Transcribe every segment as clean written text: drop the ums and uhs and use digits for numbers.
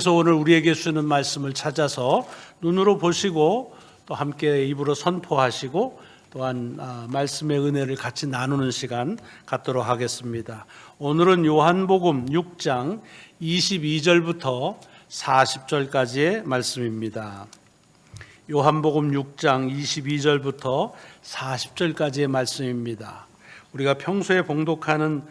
그래서 오늘 우리에게 주는 말씀을 찾아서 눈으로 보시고 또 함께 입으로 선포하시고 또한 말씀의 은혜를 같이 나누는 시간 갖도록 하겠습니다. 오늘은 요한복음 6장 22절부터 40절까지의 말씀입니다. 요한복음 6장 22절부터 40절까지의 말씀입니다. 우리가 평소에 봉독하는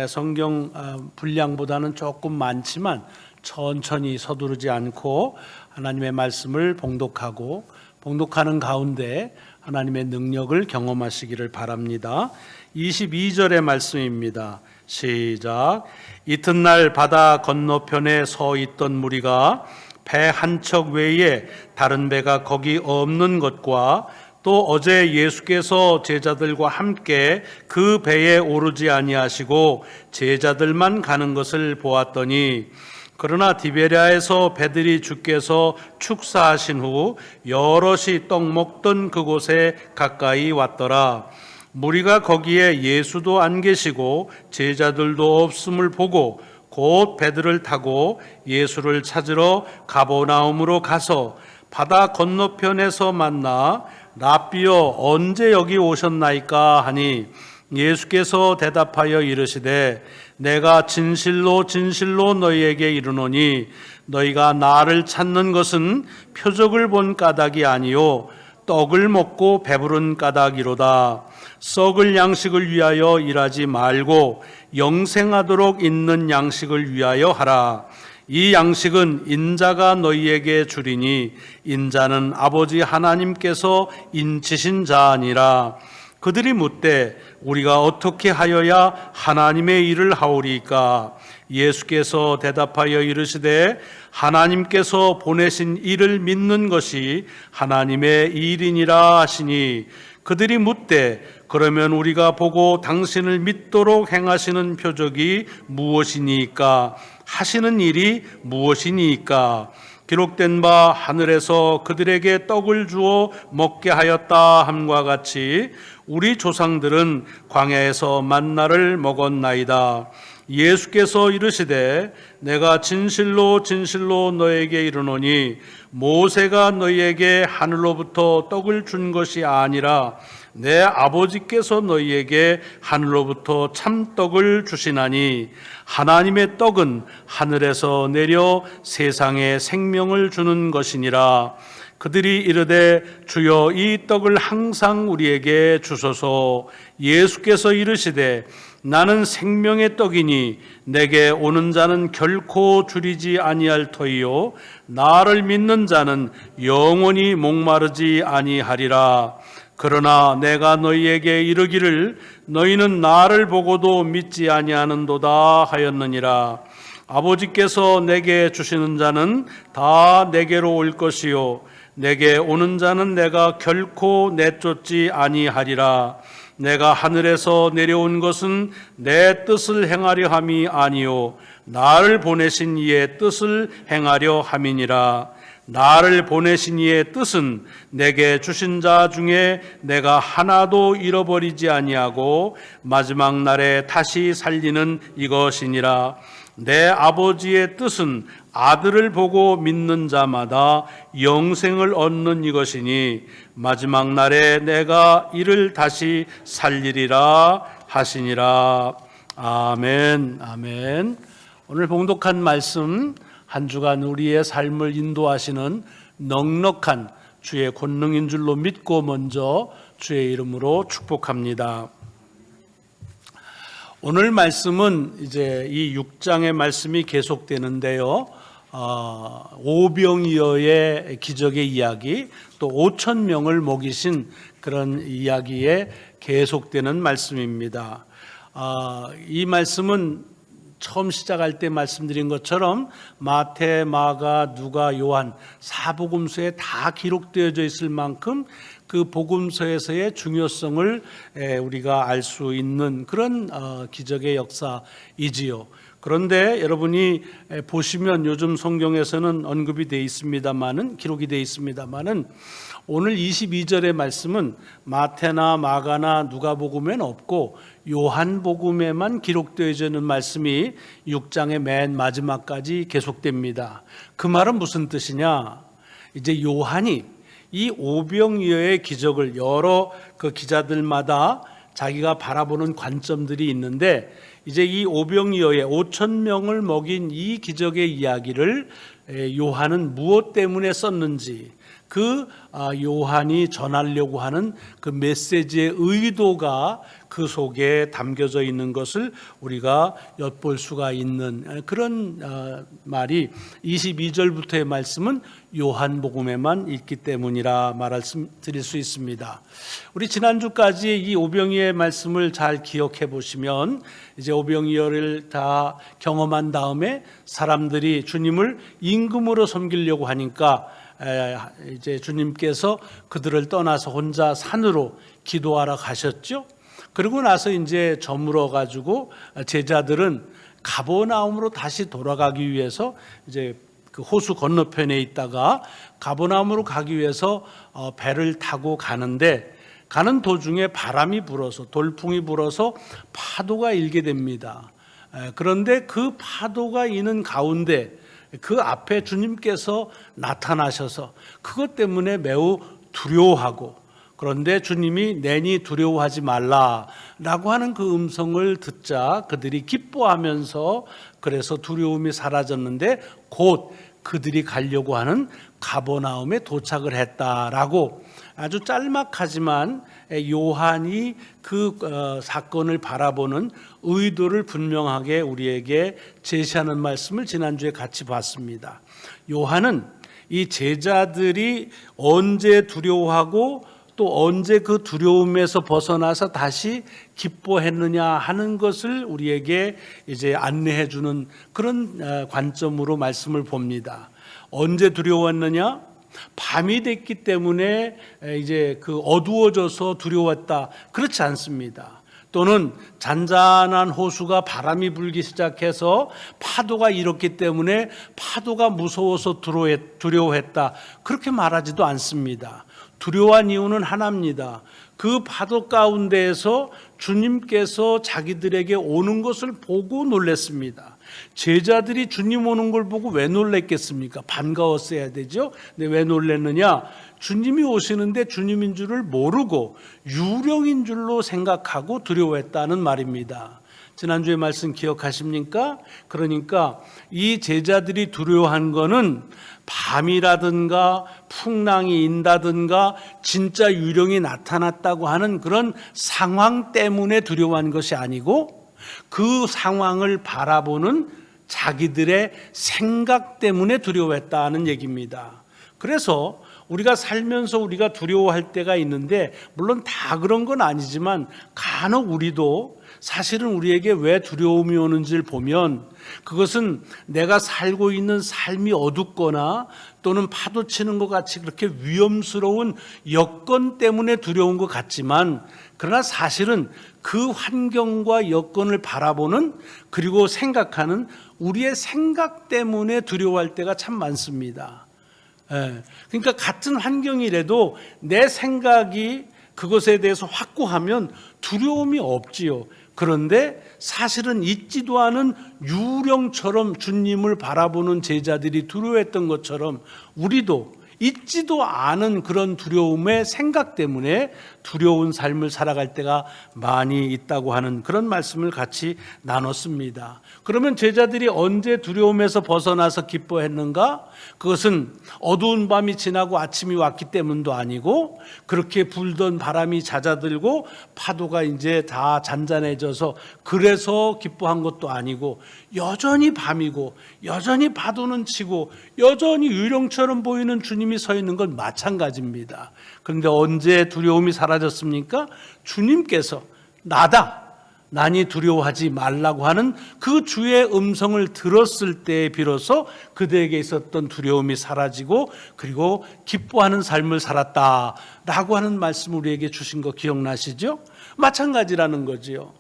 성경 분량보다는 조금 많지만 천천히 서두르지 않고 하나님의 말씀을 봉독하는 가운데 하나님의 능력을 경험하시기를 바랍니다. 22절의 말씀입니다. 시작. 이튿날 바다 건너편에 서 있던 무리가 배 한 척 외에 다른 배가 거기 없는 것과 또 어제 예수께서 제자들과 함께 그 배에 오르지 아니하시고 제자들만 가는 것을 보았더니 그러나 디베랴에서 배들이 주께서 축사하신 후 여럿이 떡 먹던 그곳에 가까이 왔더라. 무리가 거기에 예수도 안 계시고 제자들도 없음을 보고 곧 배들을 타고 예수를 찾으러 가버나움으로 가서 바다 건너편에서 만나 랍비여 언제 여기 오셨나이까 하니 예수께서 대답하여 이르시되 내가 진실로 진실로 너희에게 이르노니 너희가 나를 찾는 것은 표적을 본 까닭이 아니요 떡을 먹고 배부른 까닭이로다. 썩을 양식을 위하여 일하지 말고 영생하도록 있는 양식을 위하여 하라. 이 양식은 인자가 너희에게 주리니 인자는 아버지 하나님께서 인치신 자 아니라. 그들이 묻되 우리가 어떻게 하여야 하나님의 일을 하오리까? 예수께서 대답하여 이르시되 하나님께서 보내신 이를 믿는 것이 하나님의 일이니라 하시니 그들이 묻되 그러면 우리가 보고 당신을 믿도록 행하시는 표적이 무엇이니까? 하시는 일이 무엇이니까? 기록된 바 하늘에서 그들에게 떡을 주어 먹게 하였다 함과 같이 우리 조상들은 광야에서 만나를 먹었나이다. 예수께서 이르시되 내가 진실로 진실로 너에게 이르노니 모세가 너희에게 하늘로부터 떡을 준 것이 아니라 내 아버지께서 너희에게 하늘로부터 참떡을 주시나니 하나님의 떡은 하늘에서 내려 세상에 생명을 주는 것이니라. 그들이 이르되 주여 이 떡을 항상 우리에게 주소서. 예수께서 이르시되 나는 생명의 떡이니 내게 오는 자는 결코 줄이지 아니할 터이요 나를 믿는 자는 영원히 목마르지 아니하리라. 그러나 내가 너희에게 이르기를 너희는 나를 보고도 믿지 아니하는도다 하였느니라. 아버지께서 내게 주시는 자는 다 내게로 올 것이요 내게 오는 자는 내가 결코 내쫓지 아니하리라. 내가 하늘에서 내려온 것은 내 뜻을 행하려 함이 아니요 나를 보내신 이의 뜻을 행하려 함이니라. 나를 보내신 이의 뜻은 내게 주신 자 중에 내가 하나도 잃어버리지 아니하고 마지막 날에 다시 살리는 이것이니라. 내 아버지의 뜻은 아들을 보고 믿는 자마다 영생을 얻는 이것이니 마지막 날에 내가 이를 다시 살리리라 하시니라. 아멘. 아멘. 오늘 봉독한 말씀 한 주간 우리의 삶을 인도하시는 넉넉한 주의 권능인 줄로 믿고 먼저 주의 이름으로 축복합니다. 오늘 말씀은 이제 이 6장의 말씀이 계속되는데요. 오병이어의 기적의 이야기, 또 5천 명을 먹이신 그런 이야기에 계속되는 말씀입니다. 이 말씀은 처음 시작할 때 말씀드린 것처럼 마태, 마가, 누가, 요한 사복음서에 다 기록되어져 있을 만큼 그 복음서에서의 중요성을 우리가 알 수 있는 그런 기적의 역사이지요. 그런데 여러분이 보시면 요즘 성경에서는 언급이 되어 있습니다만은, 기록이 되어 있습니다만은, 오늘 22절의 말씀은 마태나 마가나 누가복음에는 없고 요한복음에만 기록되어져 있는 말씀이 6장의 맨 마지막까지 계속됩니다. 그 말은 무슨 뜻이냐? 이제 요한이 이 오병이어의 기적을 여러 그 기자들마다 자기가 바라보는 관점들이 있는데, 이제 이 오병이어의 5,000명을 먹인 이 기적의 이야기를 요한은 무엇 때문에 썼는지, 그 요한이 전하려고 하는 그 메시지의 의도가 그 속에 담겨져 있는 것을 우리가 엿볼 수가 있는 그런 말이 22절부터의 말씀은 요한복음에만 있기 때문이라 말씀드릴 수 있습니다. 우리 지난주까지 이 오병이어의 말씀을 잘 기억해 보시면, 이제 오병이어를 다 경험한 다음에 사람들이 주님을 임금으로 섬기려고 하니까 이제 주님께서 그들을 떠나서 혼자 산으로 기도하러 가셨죠. 그러고 나서 이제 저물어 가지고 제자들은 가버나움으로 다시 돌아가기 위해서 이제 그 호수 건너편에 있다가 가버나움으로 가기 위해서 배를 타고 가는데, 가는 도중에 바람이 불어서, 돌풍이 불어서 파도가 일게 됩니다. 그런데 그 파도가 이는 가운데 그 앞에 주님께서 나타나셔서 그것 때문에 매우 두려워하고, 그런데 주님이 내니 두려워하지 말라라고 하는 그 음성을 듣자 그들이 기뻐하면서, 그래서 두려움이 사라졌는데 곧 그들이 가려고 하는 가버나움에 도착을 했다라고 아주 짤막하지만 요한이 그 사건을 바라보는 의도를 분명하게 우리에게 제시하는 말씀을 지난주에 같이 봤습니다. 요한은 이 제자들이 언제 두려워하고 또 언제 그 두려움에서 벗어나서 다시 기뻐했느냐 하는 것을 우리에게 이제 안내해 주는 그런 관점으로 말씀을 봅니다. 언제 두려웠느냐? 밤이 됐기 때문에 이제 그 어두워져서 두려웠다, 그렇지 않습니다. 또는 잔잔한 호수가 바람이 불기 시작해서 파도가 일었기 때문에 파도가 무서워서 두려워했다, 그렇게 말하지도 않습니다. 두려워한 이유는 하나입니다. 그 파도 가운데에서 주님께서 자기들에게 오는 것을 보고 놀랐습니다. 제자들이 주님 오는 걸 보고 왜 놀랬겠습니까? 반가웠어야 되죠. 근데 왜 놀랐느냐? 주님이 오시는데 주님인 줄을 모르고 유령인 줄로 생각하고 두려워했다는 말입니다. 지난주에 말씀 기억하십니까? 그러니까 이 제자들이 두려워한 거는 밤이라든가 풍랑이 인다든가 진짜 유령이 나타났다고 하는 그런 상황 때문에 두려워한 것이 아니고, 그 상황을 바라보는 자기들의 생각 때문에 두려워했다는 얘기입니다. 그래서 우리가 살면서 우리가 두려워할 때가 있는데, 물론 다 그런 건 아니지만 간혹 우리도 사실은 우리에게 왜 두려움이 오는지를 보면, 그것은 내가 살고 있는 삶이 어둡거나 또는 파도 치는 것 같이 그렇게 위험스러운 여건 때문에 두려운 것 같지만, 그러나 사실은 그 환경과 여건을 바라보는, 그리고 생각하는 우리의 생각 때문에 두려워할 때가 참 많습니다. 그러니까 같은 환경이라도 내 생각이 그것에 대해서 확고하면 두려움이 없지요. 그런데 사실은 있지도 않은 유령처럼 주님을 바라보는 제자들이 두려워했던 것처럼 우리도 있지도 않은 그런 두려움의 생각 때문에 두려운 삶을 살아갈 때가 많이 있다고 하는 그런 말씀을 같이 나눴습니다. 그러면 제자들이 언제 두려움에서 벗어나서 기뻐했는가? 그것은 어두운 밤이 지나고 아침이 왔기 때문도 아니고, 그렇게 불던 바람이 잦아들고 파도가 이제 다 잔잔해져서 그래서 기뻐한 것도 아니고, 여전히 밤이고 여전히 파도는 치고 여전히 유령처럼 보이는 주님이 서 있는 건 마찬가지입니다. 그런데 언제 두려움이 사라졌습니까? 주님께서 나니 두려워하지 말라고 하는 그 주의 음성을 들었을 때 비로소 그들에게 있었던 두려움이 사라지고, 그리고 기뻐하는 삶을 살았다라고 하는 말씀을 우리에게 주신 거 기억나시죠? 마찬가지라는 거지요.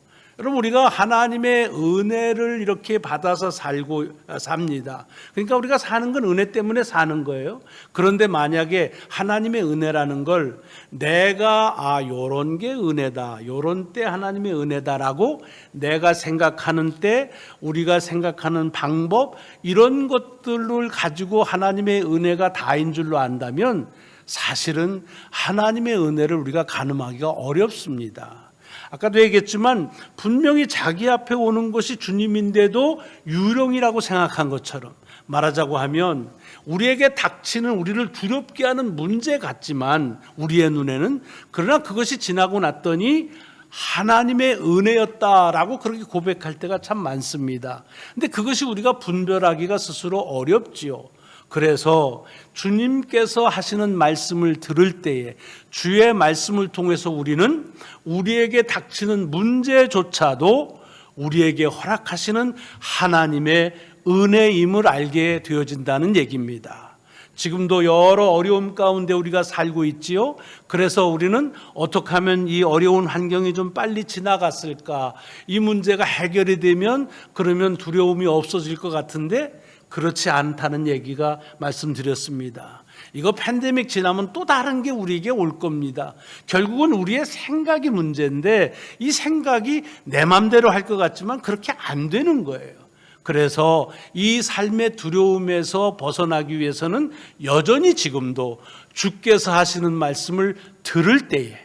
여러분, 우리가 하나님의 은혜를 이렇게 받아서 삽니다. 그러니까 우리가 사는 건 은혜 때문에 사는 거예요. 그런데 만약에 하나님의 은혜라는 걸 내가 요런 게 은혜다, 요런 때 하나님의 은혜다라고 내가 생각하는 때, 우리가 생각하는 방법, 이런 것들을 가지고 하나님의 은혜가 다인 줄로 안다면 사실은 하나님의 은혜를 우리가 가늠하기가 어렵습니다. 아까도 얘기했지만 분명히 자기 앞에 오는 것이 주님인데도 유령이라고 생각한 것처럼, 말하자고 하면 우리에게 닥치는, 우리를 두렵게 하는 문제 같지만 우리의 눈에는, 그러나 그것이 지나고 났더니 하나님의 은혜였다라고 그렇게 고백할 때가 참 많습니다. 근데 그것이 우리가 분별하기가 스스로 어렵지요. 그래서 주님께서 하시는 말씀을 들을 때에, 주의 말씀을 통해서 우리는 우리에게 닥치는 문제조차도 우리에게 허락하시는 하나님의 은혜임을 알게 되어진다는 얘기입니다. 지금도 여러 어려움 가운데 우리가 살고 있지요. 그래서 우리는 어떻게 하면 이 어려운 환경이 좀 빨리 지나갔을까, 이 문제가 해결이 되면 그러면 두려움이 없어질 것 같은데 그렇지 않다는 얘기가 말씀드렸습니다. 이거 팬데믹 지나면 또 다른 게 우리에게 올 겁니다. 결국은 우리의 생각이 문제인데 이 생각이 내 맘대로 할 것 같지만 그렇게 안 되는 거예요. 그래서 이 삶의 두려움에서 벗어나기 위해서는 여전히 지금도 주께서 하시는 말씀을 들을 때에,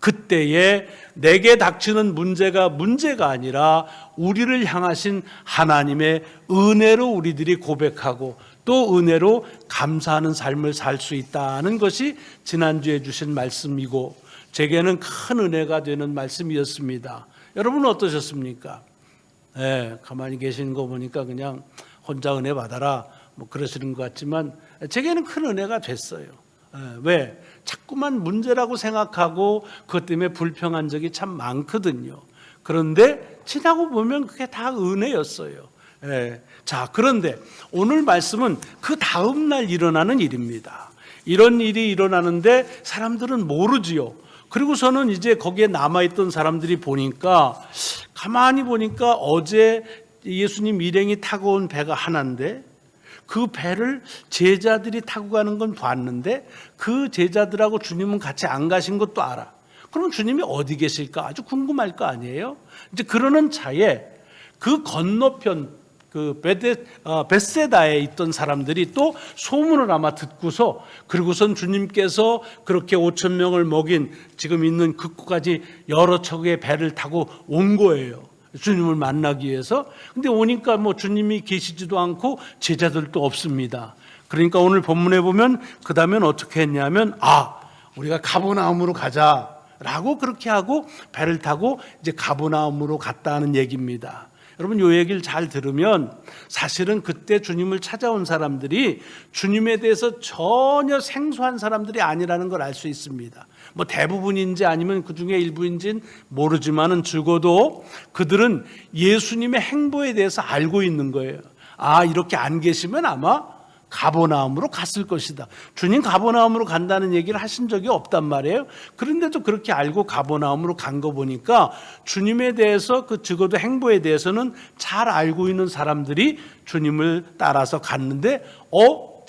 그때에 내게 닥치는 문제가 아니라 우리를 향하신 하나님의 은혜로 우리들이 고백하고 또 은혜로 감사하는 삶을 살 수 있다는 것이 지난주에 주신 말씀이고 제게는 큰 은혜가 되는 말씀이었습니다. 여러분은 어떠셨습니까? 가만히 계시는 거 보니까 그냥 혼자 은혜 받아라 뭐 그러시는 것 같지만 제게는 큰 은혜가 됐어요. 왜? 자꾸만 문제라고 생각하고 그것 때문에 불평한 적이 참 많거든요. 그런데 지나고 보면 그게 다 은혜였어요. 자, 그런데 오늘 말씀은 그 다음 날 일어나는 일입니다. 이런 일이 일어나는데 사람들은 모르지요. 그리고서는 이제 거기에 남아있던 사람들이 보니까, 가만히 보니까 어제 예수님 일행이 타고 온 배가 하나인데 그 배를 제자들이 타고 가는 건 봤는데 그 제자들하고 주님은 같이 안 가신 것도 알아. 그럼 주님이 어디 계실까 아주 궁금할 거 아니에요? 이제 그러는 차에 그 건너편 그 벳세다에 있던 사람들이 또 소문을 아마 듣고서, 그리고선 주님께서 그렇게 5천 명을 먹인 지금 있는 그곳까지 여러 척의 배를 타고 온 거예요. 주님을 만나기 위해서. 근데 오니까 뭐 주님이 계시지도 않고 제자들도 없습니다. 그러니까 오늘 본문에 보면 그 다음엔 어떻게 했냐면, 우리가 가버나움으로 가자라고 그렇게 하고 배를 타고 이제 가버나움으로 갔다는 얘기입니다. 여러분, 이 얘기를 잘 들으면 사실은 그때 주님을 찾아온 사람들이 주님에 대해서 전혀 생소한 사람들이 아니라는 걸 알 수 있습니다. 뭐 대부분인지 아니면 그 중에 일부인지는 모르지만은 적어도 그들은 예수님의 행보에 대해서 알고 있는 거예요. 이렇게 안 계시면 아마 가버나움으로 갔을 것이다. 주님 가버나움으로 간다는 얘기를 하신 적이 없단 말이에요. 그런데도 그렇게 알고 가버나움으로 간 거 보니까 주님에 대해서, 그 적어도 행보에 대해서는 잘 알고 있는 사람들이 주님을 따라서 갔는데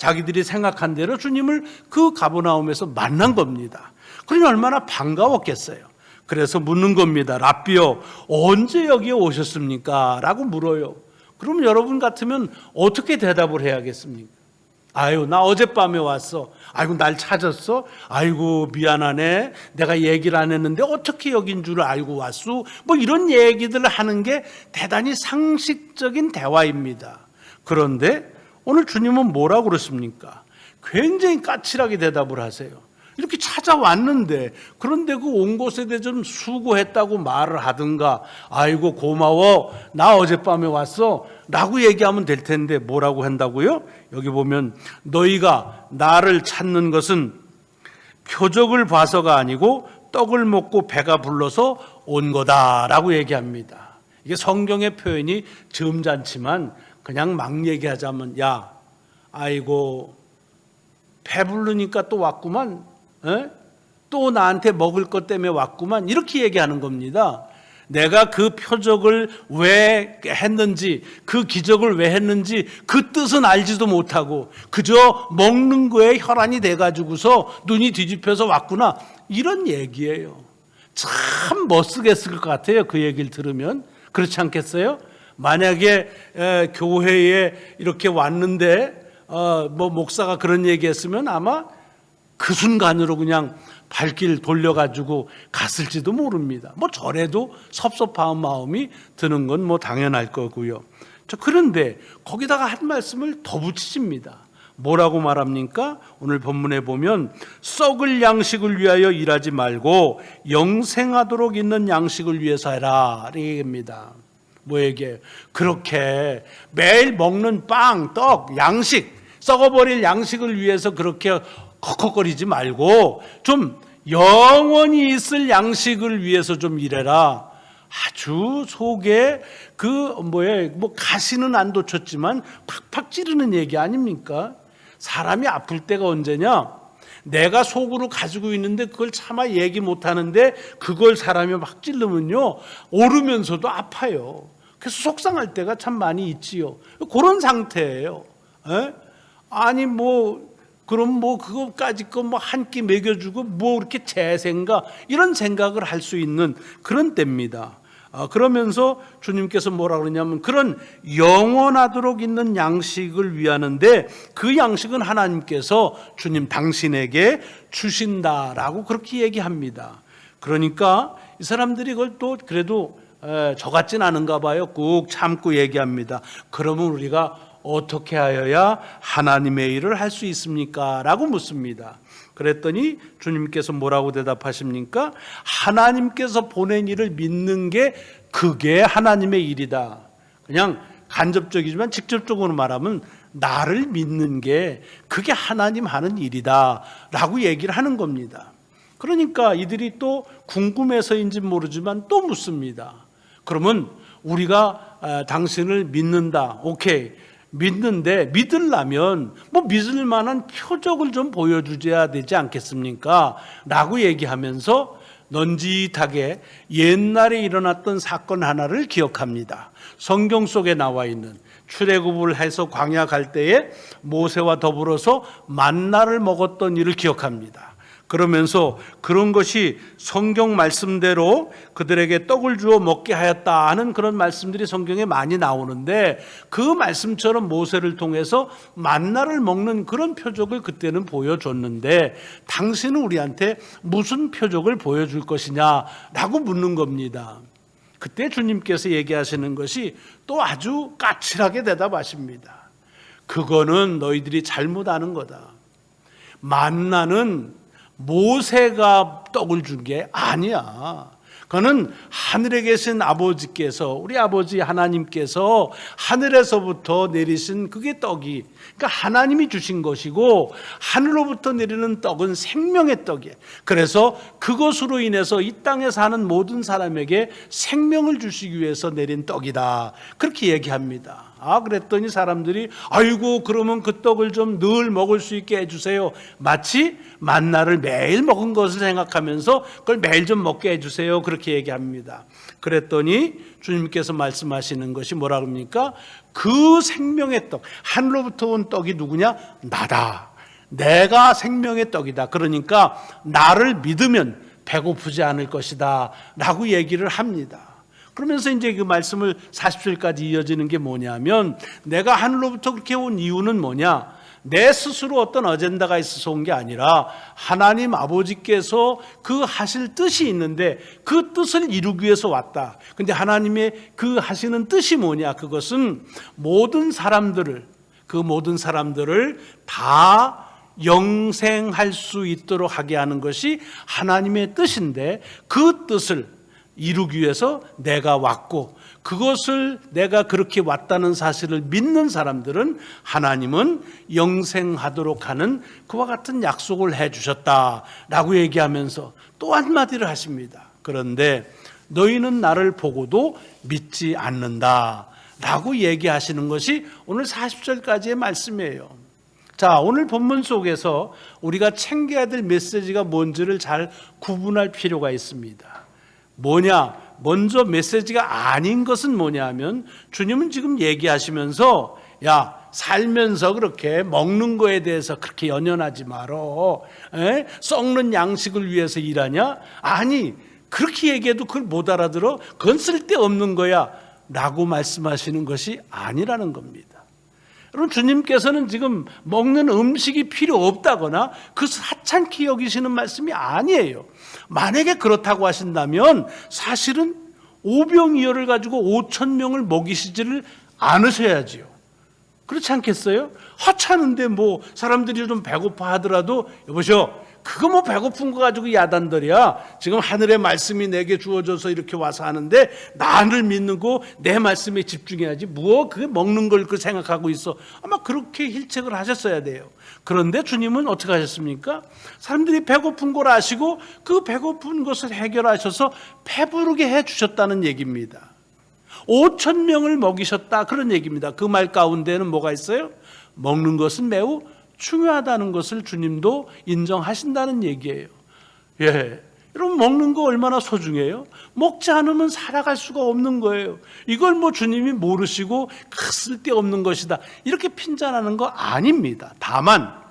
자기들이 생각한 대로 주님을 그 가버나움에서 만난 겁니다. 그러니 얼마나 반가웠겠어요. 그래서 묻는 겁니다. 랍비요, 언제 여기에 오셨습니까? 라고 물어요. 그럼 여러분 같으면 어떻게 대답을 해야겠습니까? 나 어젯밤에 왔어. 날 찾았어? 미안하네. 내가 얘기를 안 했는데 어떻게 여긴 줄 알고 왔어? 뭐 이런 얘기들을 하는 게 대단히 상식적인 대화입니다. 그런데 오늘 주님은 뭐라고 그러십니까? 굉장히 까칠하게 대답을 하세요. 이렇게 찾아왔는데, 그런데 그 온 곳에 대해 좀 수고했다고 말을 하든가, 고마워, 나 어젯밤에 왔어 라고 얘기하면 될 텐데 뭐라고 한다고요? 여기 보면 너희가 나를 찾는 것은 표적을 봐서가 아니고 떡을 먹고 배가 불러서 온 거다라고 얘기합니다. 이게 성경의 표현이 점잖지만 그냥 막 얘기하자면, 배부르니까 또 왔구만, 또 나한테 먹을 것 때문에 왔구만, 이렇게 얘기하는 겁니다. 내가 그 표적을 왜 했는지, 그 기적을 왜 했는지 그 뜻은 알지도 못하고 그저 먹는 거에 혈안이 돼가지고서 눈이 뒤집혀서 왔구나, 이런 얘기예요. 참 멋쓰겠을 것 같아요, 그 얘기를 들으면. 그렇지 않겠어요? 만약에 교회에 이렇게 왔는데 뭐 목사가 그런 얘기했으면 아마 그 순간으로 그냥 발길 돌려가지고 갔을지도 모릅니다. 뭐 저래도 섭섭한 마음이 드는 건 뭐 당연할 거고요. 그런데 거기다가 한 말씀을 더 붙이십니다. 뭐라고 말합니까? 오늘 본문에 보면 썩을 양식을 위하여 일하지 말고 영생하도록 있는 양식을 위해서 해라, 이 얘기입니다. 뭐 얘기해요? 그렇게 매일 먹는 빵, 떡, 양식, 썩어버릴 양식을 위해서 그렇게 컥컥거리지 말고 좀 영원히 있을 양식을 위해서 좀 일해라. 아주 속에 뭐 가시는 안 돋쳤지만 팍팍 찌르는 얘기 아닙니까? 사람이 아플 때가 언제냐? 내가 속으로 가지고 있는데 그걸 차마 얘기 못 하는데 그걸 사람이 막 찌르면요, 오르면서도 아파요. 그래서 속상할 때가 참 많이 있지요. 그런 상태예요. 아니 그럼 그거까지 한 끼 먹여주고 이렇게 재생가, 이런 생각을 할 수 있는 그런 때입니다. 그러면서 주님께서 뭐라 그러냐면 그런 영원하도록 있는 양식을 위하는데 그 양식은 하나님께서 주님 당신에게 주신다라고 그렇게 얘기합니다. 그러니까 이 사람들이 그걸 또 그래도 저 같진 않은가 봐요. 꾹 참고 얘기합니다. 그러면 우리가 어떻게 하여야 하나님의 일을 할 수 있습니까? 라고 묻습니다. 그랬더니 주님께서 뭐라고 대답하십니까? 하나님께서 보낸 일을 믿는 게 그게 하나님의 일이다. 그냥 간접적이지만 직접적으로 말하면 나를 믿는 게 그게 하나님 하는 일이다 라고 얘기를 하는 겁니다. 그러니까 이들이 또 궁금해서인지 모르지만 또 묻습니다. 그러면 우리가 당신을 믿는다. 오케이. 믿는데 믿으려면 믿을 만한 표적을 좀 보여주셔야 되지 않겠습니까? 라고 얘기하면서 넌지하게 옛날에 일어났던 사건 하나를 기억합니다. 성경 속에 나와 있는 출애굽을 해서 광야 갈 때에 모세와 더불어서 만나를 먹었던 일을 기억합니다. 그러면서 그런 것이 성경 말씀대로 그들에게 떡을 주어 먹게 하였다 하는 그런 말씀들이 성경에 많이 나오는데, 그 말씀처럼 모세를 통해서 만나를 먹는 그런 표적을 그때는 보여줬는데 당신은 우리한테 무슨 표적을 보여줄 것이냐라고 묻는 겁니다. 그때 주님께서 얘기하시는 것이 또 아주 까칠하게 대답하십니다. 그거는 너희들이 잘못 아는 거다. 만나는 모세가 떡을 준 게 아니야. 그거는 하늘에 계신 아버지께서, 우리 아버지 하나님께서 하늘에서부터 내리신 그게 떡이, 그러니까 하나님이 주신 것이고, 하늘로부터 내리는 떡은 생명의 떡이에요. 그래서 그것으로 인해서 이 땅에 사는 모든 사람에게 생명을 주시기 위해서 내린 떡이다, 그렇게 얘기합니다. 그랬더니 사람들이 아이고 그러면 그 떡을 좀 늘 먹을 수 있게 해주세요. 마치 만나를 매일 먹은 것을 생각하면서 그걸 매일 좀 먹게 해주세요, 그렇게 얘기합니다. 그랬더니 주님께서 말씀하시는 것이 뭐라 그럽니까? 그 생명의 떡, 하늘로부터 온 떡이 누구냐? 나다. 내가 생명의 떡이다. 그러니까 나를 믿으면 배고프지 않을 것이다 라고 얘기를 합니다. 그러면서 이제 그 말씀을 40절까지 이어지는 게 뭐냐면, 내가 하늘로부터 그렇게 온 이유는 뭐냐? 내 스스로 어떤 어젠다가 있어서 온 게 아니라 하나님 아버지께서 그 하실 뜻이 있는데 그 뜻을 이루기 위해서 왔다. 근데 하나님의 그 하시는 뜻이 뭐냐? 그것은 모든 사람들을 다 영생할 수 있도록 하게 하는 것이 하나님의 뜻인데, 그 뜻을 이루기 위해서 내가 왔고, 그것을 내가 그렇게 왔다는 사실을 믿는 사람들은 하나님은 영생하도록 하는 그와 같은 약속을 해주셨다라고 얘기하면서 또 한마디를 하십니다. 그런데 너희는 나를 보고도 믿지 않는다라고 얘기하시는 것이 오늘 40절까지의 말씀이에요. 자, 오늘 본문 속에서 우리가 챙겨야 될 메시지가 뭔지를 잘 구분할 필요가 있습니다. 뭐냐? 먼저 메시지가 아닌 것은 뭐냐면 주님은 지금 얘기하시면서 야 살면서 그렇게 먹는 거에 대해서 그렇게 연연하지 말어. 썩는 양식을 위해서 일하냐? 아니 그렇게 얘기해도 그걸 못 알아들어. 그건 쓸데없는 거야 라고 말씀하시는 것이 아니라는 겁니다. 여러분 주님께서는 지금 먹는 음식이 필요 없다거나 그 하찮게 여기시는 말씀이 아니에요. 만약에 그렇다고 하신다면 사실은 오병이어를 가지고 5,000명을 먹이시지를 않으셔야지요. 그렇지 않겠어요? 하찮은데 뭐 사람들이 좀 배고파 하더라도 여보시오 그거 뭐 배고픈 거 가지고 야단들이야. 지금 하늘의 말씀이 내게 주어져서 이렇게 와서 하는데 나를 믿는 거 내 말씀에 집중해야지. 뭐 그게 먹는 걸 그 생각하고 있어. 아마 그렇게 힐책을 하셨어야 돼요. 그런데 주님은 어떻게 하셨습니까? 사람들이 배고픈 걸 아시고 그 배고픈 것을 해결하셔서 배부르게 해주셨다는 얘기입니다. 5,000명을 먹이셨다 그런 얘기입니다. 그 말 가운데는 뭐가 있어요? 먹는 것은 매우 중요하다는 것을 주님도 인정하신다는 얘기예요. 예, 여러분 먹는 거 얼마나 소중해요? 먹지 않으면 살아갈 수가 없는 거예요. 이걸 뭐 주님이 모르시고 쓸데없는 것이다 이렇게 핀잔하는 거 아닙니다. 다만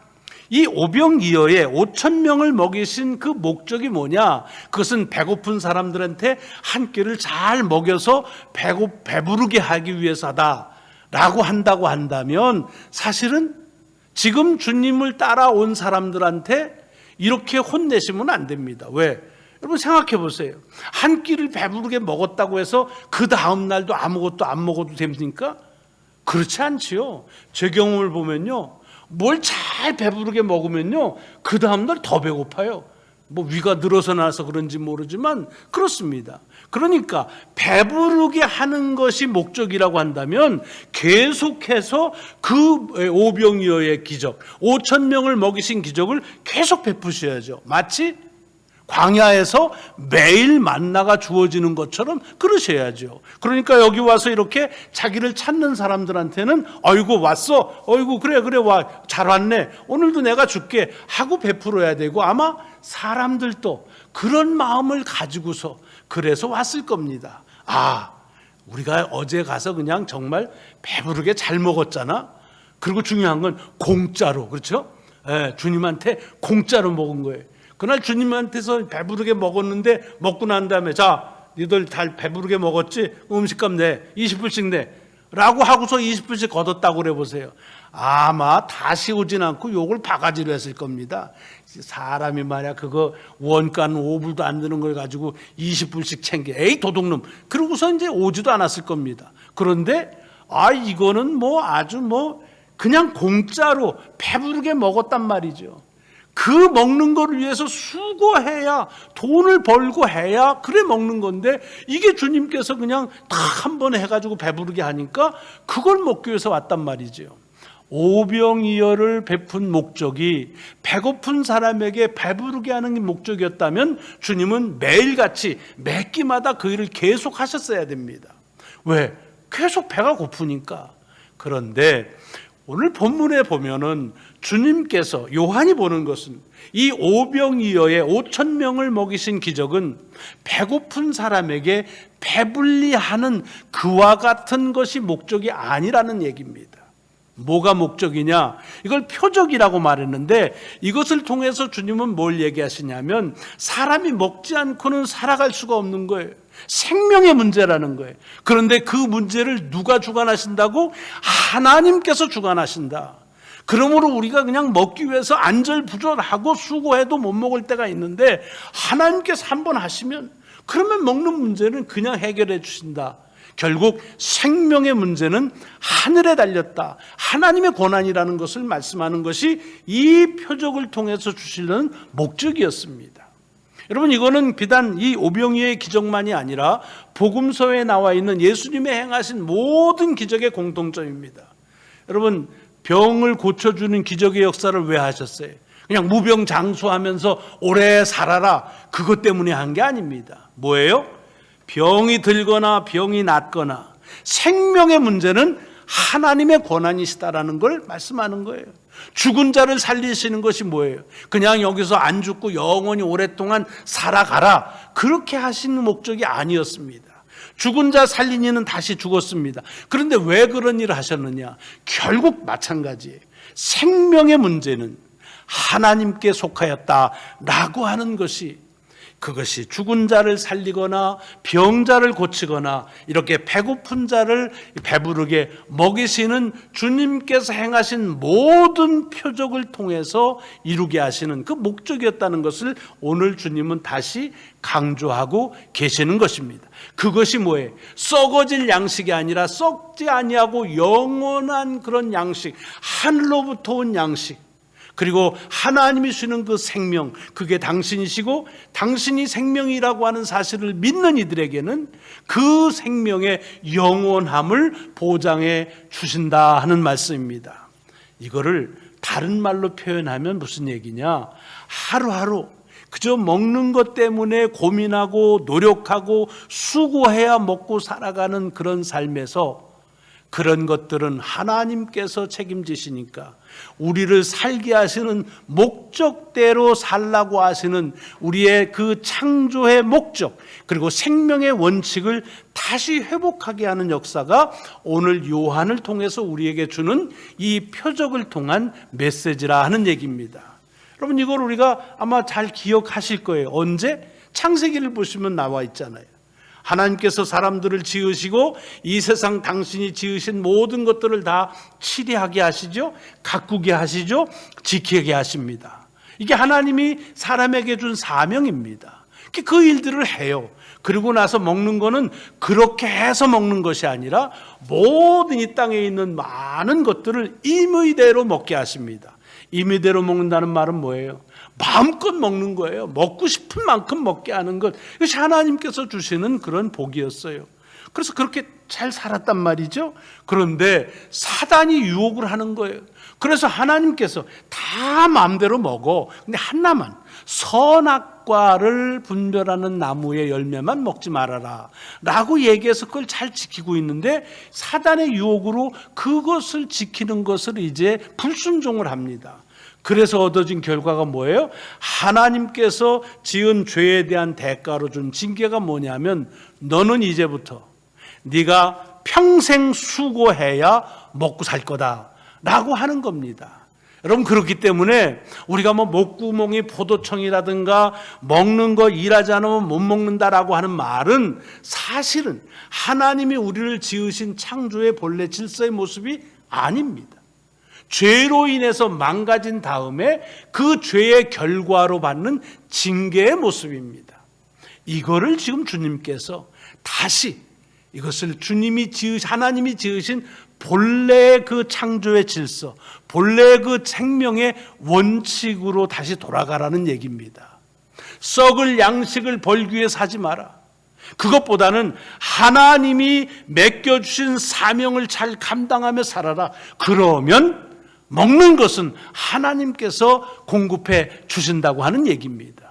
이 오병이어에 5,000명을 먹이신 그 목적이 뭐냐? 그것은 배고픈 사람들한테 한 끼를 잘 먹여서 배부르게 하기 위해서다라고 한다고 한다면 사실은 지금 주님을 따라온 사람들한테 이렇게 혼내시면 안 됩니다. 왜? 여러분 생각해 보세요. 한 끼를 배부르게 먹었다고 해서 그 다음 날도 아무것도 안 먹어도 됩니까? 그렇지 않지요. 제 경험을 보면요. 뭘 잘 배부르게 먹으면요 그 다음날 더 배고파요. 뭐 위가 늘어서 나서 그런지 모르지만 그렇습니다. 그러니까 배부르게 하는 것이 목적이라고 한다면 계속해서 그 오병이어의 기적 5,000명을 먹이신 기적을 계속 베푸셔야죠. 마치 광야에서 매일 만나가 주어지는 것처럼 그러셔야죠. 그러니까 여기 와서 이렇게 자기를 찾는 사람들한테는 아이고 왔어, 아이고 그래 와 잘 왔네, 오늘도 내가 줄게 하고 베풀어야 되고 아마 사람들도 그런 마음을 가지고서 그래서 왔을 겁니다. 아, 우리가 어제 가서 그냥 정말 배부르게 잘 먹었잖아. 그리고 중요한 건 공짜로, 그렇죠? 주님한테 공짜로 먹은 거예요. 그날 주님한테서 배부르게 먹었는데 먹고 난 다음에 자 니들 잘 배부르게 먹었지? 음식값 내 20불씩 내 라고 하고서 20불씩 걷었다고 그래 보세요. 아마 다시 오진 않고 욕을 바가지로 했을 겁니다. 사람이 말이야 그거 원가는 5불도 안 드는 걸 가지고 20불씩 챙겨 에이 도둑놈 그러고서 이제 오지도 않았을 겁니다. 그런데 이거는 뭐 아주 뭐 그냥 공짜로 배부르게 먹었단 말이죠. 그 먹는 거를 위해서 수고해야 돈을 벌고 해야 그래 먹는 건데 이게 주님께서 그냥 딱 한 번에 해가지고 배부르게 하니까 그걸 먹기 위해서 왔단 말이죠. 오병이어를 베푼 목적이 배고픈 사람에게 배부르게 하는 게 목적이었다면 주님은 매일같이 매 끼마다 그 일을 계속 하셨어야 됩니다. 왜? 계속 배가 고프니까. 그런데 오늘 본문에 보면은 주님께서 요한이 보는 것은 이 오병이어의 5,000명을 먹이신 기적은 배고픈 사람에게 배불리하는 그와 같은 것이 목적이 아니라는 얘기입니다. 뭐가 목적이냐? 이걸 표적이라고 말했는데 이것을 통해서 주님은 뭘 얘기하시냐면 사람이 먹지 않고는 살아갈 수가 없는 거예요. 생명의 문제라는 거예요. 그런데 그 문제를 누가 주관하신다고? 하나님께서 주관하신다. 그러므로 우리가 그냥 먹기 위해서 안절부절하고 수고해도 못 먹을 때가 있는데 하나님께서 한번 하시면 그러면 먹는 문제는 그냥 해결해 주신다. 결국 생명의 문제는 하늘에 달렸다. 하나님의 권한이라는 것을 말씀하는 것이 이 표적을 통해서 주시려는 목적이었습니다. 여러분 이거는 비단 이 오병이어의 기적만이 아니라 복음서에 나와 있는 예수님의 행하신 모든 기적의 공통점입니다. 여러분 병을 고쳐주는 기적의 역사를 왜 하셨어요? 그냥 무병장수하면서 오래 살아라 그것 때문에 한 게 아닙니다. 뭐예요? 병이 들거나 병이 낫거나 생명의 문제는 하나님의 권한이시다라는 걸 말씀하는 거예요. 죽은 자를 살리시는 것이 뭐예요? 그냥 여기서 안 죽고 영원히 오랫동안 살아가라, 그렇게 하시는 목적이 아니었습니다. 죽은 자 살린 이는 다시 죽었습니다. 그런데 왜 그런 일을 하셨느냐? 결국 마찬가지예요. 생명의 문제는 하나님께 속하였다라고 하는 것이, 그것이 죽은 자를 살리거나 병자를 고치거나 이렇게 배고픈 자를 배부르게 먹이시는 주님께서 행하신 모든 표적을 통해서 이루게 하시는 그 목적이었다는 것을 오늘 주님은 다시 강조하고 계시는 것입니다. 그것이 뭐예요? 썩어질 양식이 아니라 썩지 아니하고 영원한 그런 양식, 하늘로부터 온 양식, 그리고 하나님이 주시는 그 생명, 그게 당신이시고 당신이 생명이라고 하는 사실을 믿는 이들에게는 그 생명의 영원함을 보장해 주신다 하는 말씀입니다. 이거를 다른 말로 표현하면 무슨 얘기냐? 하루하루 그저 먹는 것 때문에 고민하고 노력하고 수고해야 먹고 살아가는 그런 삶에서 그런 것들은 하나님께서 책임지시니까 우리를 살게 하시는 목적대로 살라고 하시는 우리의 그 창조의 목적, 그리고 생명의 원칙을 다시 회복하게 하는 역사가 오늘 요한을 통해서 우리에게 주는 이 표적을 통한 메시지라 하는 얘기입니다. 여러분, 이걸 우리가 아마 잘 기억하실 거예요. 언제? 창세기를 보시면 나와 있잖아요. 하나님께서 사람들을 지으시고 이 세상 당신이 지으신 모든 것들을 다 치리하게 하시죠. 가꾸게 하시죠. 지키게 하십니다. 이게 하나님이 사람에게 준 사명입니다. 그 일들을 해요. 그리고 나서 먹는 거는 그렇게 해서 먹는 것이 아니라 모든 이 땅에 있는 많은 것들을 임의대로 먹게 하십니다. 임의대로 먹는다는 말은 뭐예요? 마음껏 먹는 거예요. 먹고 싶은 만큼 먹게 하는 것, 이것이 하나님께서 주시는 그런 복이었어요. 그래서 그렇게 잘 살았단 말이죠. 그런데 사단이 유혹을 하는 거예요. 그래서 하나님께서 다 마음대로 먹어, 근데 하나만, 선악과를 분별하는 나무의 열매만 먹지 말아라 라고 얘기해서 그걸 잘 지키고 있는데, 사단의 유혹으로 그것을 지키는 것을 이제 불순종을 합니다. 그래서 얻어진 결과가 뭐예요? 하나님께서 지은 죄에 대한 대가로 준 징계가 뭐냐면, 너는 이제부터 네가 평생 수고해야 먹고 살 거다 라고 하는 겁니다. 여러분, 그렇기 때문에 우리가 뭐 목구멍이 포도청이라든가 먹는 거 일하지 않으면 못 먹는다라고 하는 말은 사실은 하나님이 우리를 지으신 창조의 본래 질서의 모습이 아닙니다. 죄로 인해서 망가진 다음에 그 죄의 결과로 받는 징계의 모습입니다. 이거를 지금 주님께서 다시, 이것을 하나님이 지으신 본래의 그 창조의 질서, 본래의 그 생명의 원칙으로 다시 돌아가라는 얘기입니다. 썩을 양식을 벌기 위해서 하지 마라. 그것보다는 하나님이 맡겨주신 사명을 잘 감당하며 살아라. 그러면 먹는 것은 하나님께서 공급해 주신다고 하는 얘기입니다.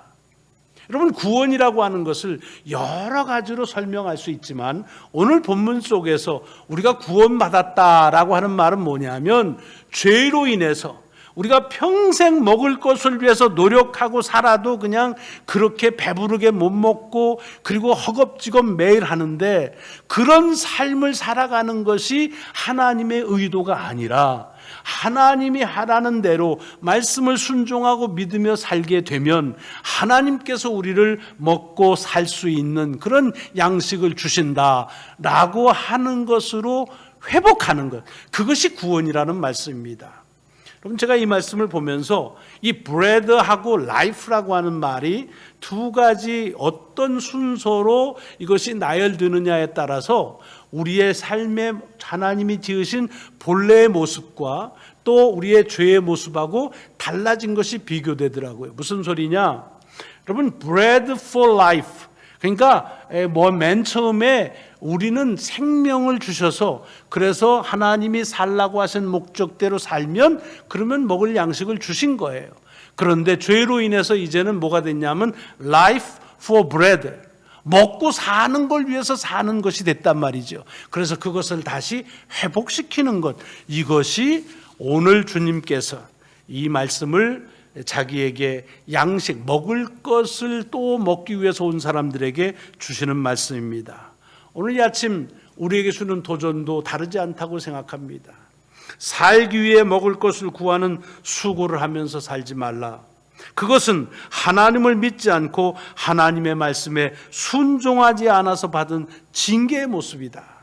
여러분, 구원이라고 하는 것을 여러 가지로 설명할 수 있지만 오늘 본문 속에서 우리가 구원받았다라고 하는 말은 뭐냐면, 죄로 인해서 우리가 평생 먹을 것을 위해서 노력하고 살아도 그냥 그렇게 배부르게 못 먹고, 그리고 허겁지겁 매일 하는데, 그런 삶을 살아가는 것이 하나님의 의도가 아니라 하나님이 하라는 대로 말씀을 순종하고 믿으며 살게 되면 하나님께서 우리를 먹고 살 수 있는 그런 양식을 주신다라고 하는 것으로 회복하는 것, 그것이 구원이라는 말씀입니다. 그럼 제가 이 말씀을 보면서 이 bread하고 life라고 하는 말이 두 가지 어떤 순서로 이것이 나열되느냐에 따라서 우리의 삶에 하나님이 지으신 본래의 모습과 또 우리의 죄의 모습하고 달라진 것이 비교되더라고요. 무슨 소리냐? 여러분, bread for life, 그러니까 맨 처음에 우리는 생명을 주셔서, 그래서 하나님이 살라고 하신 목적대로 살면 그러면 먹을 양식을 주신 거예요. 그런데 죄로 인해서 이제는 뭐가 됐냐면 life for bread, 먹고 사는 걸 위해서 사는 것이 됐단 말이죠. 그래서 그것을 다시 회복시키는 것, 이것이 오늘 주님께서 이 말씀을 자기에게 양식, 먹을 것을 또 먹기 위해서 온 사람들에게 주시는 말씀입니다. 오늘 이 아침 우리에게 주는 도전도 다르지 않다고 생각합니다. 살기 위해 먹을 것을 구하는 수고를 하면서 살지 말라. 그것은 하나님을 믿지 않고 하나님의 말씀에 순종하지 않아서 받은 징계의 모습이다.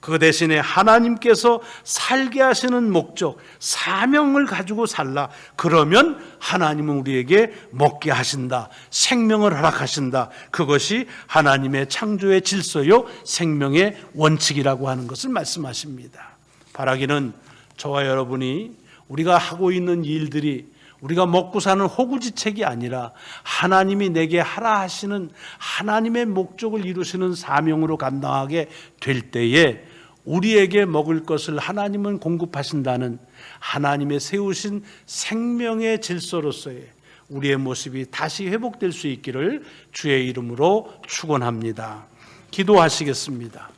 그 대신에 하나님께서 살게 하시는 목적, 사명을 가지고 살라. 그러면 하나님은 우리에게 먹게 하신다. 생명을 허락하신다. 그것이 하나님의 창조의 질서요, 생명의 원칙이라고 하는 것을 말씀하십니다. 바라기는 저와 여러분이 우리가 하고 있는 일들이 우리가 먹고 사는 호구지책이 아니라 하나님이 내게 하라 하시는 하나님의 목적을 이루시는 사명으로 감당하게 될 때에 우리에게 먹을 것을 하나님은 공급하신다는 하나님의 세우신 생명의 질서로서의 우리의 모습이 다시 회복될 수 있기를 주의 이름으로 축원합니다. 기도하시겠습니다.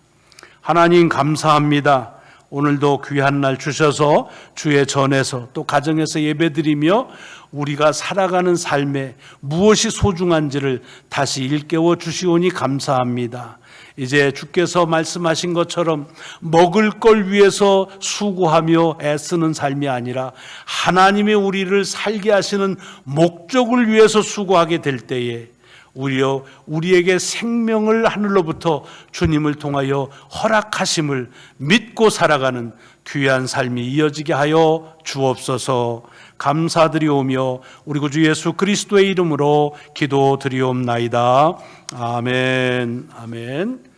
하나님 감사합니다. 오늘도 귀한 날 주셔서 주의 전에서 또 가정에서 예배드리며 우리가 살아가는 삶에 무엇이 소중한지를 다시 일깨워 주시오니 감사합니다. 이제 주께서 말씀하신 것처럼 먹을 걸 위해서 수고하며 애쓰는 삶이 아니라 하나님이 우리를 살게 하시는 목적을 위해서 수고하게 될 때에 우리에게 생명을 하늘로부터 주님을 통하여 허락하심을 믿고 살아가는 귀한 삶이 이어지게 하여 주옵소서. 감사드리오며 우리 구주 예수 그리스도의 이름으로 기도드리옵나이다. 아멘. 아멘.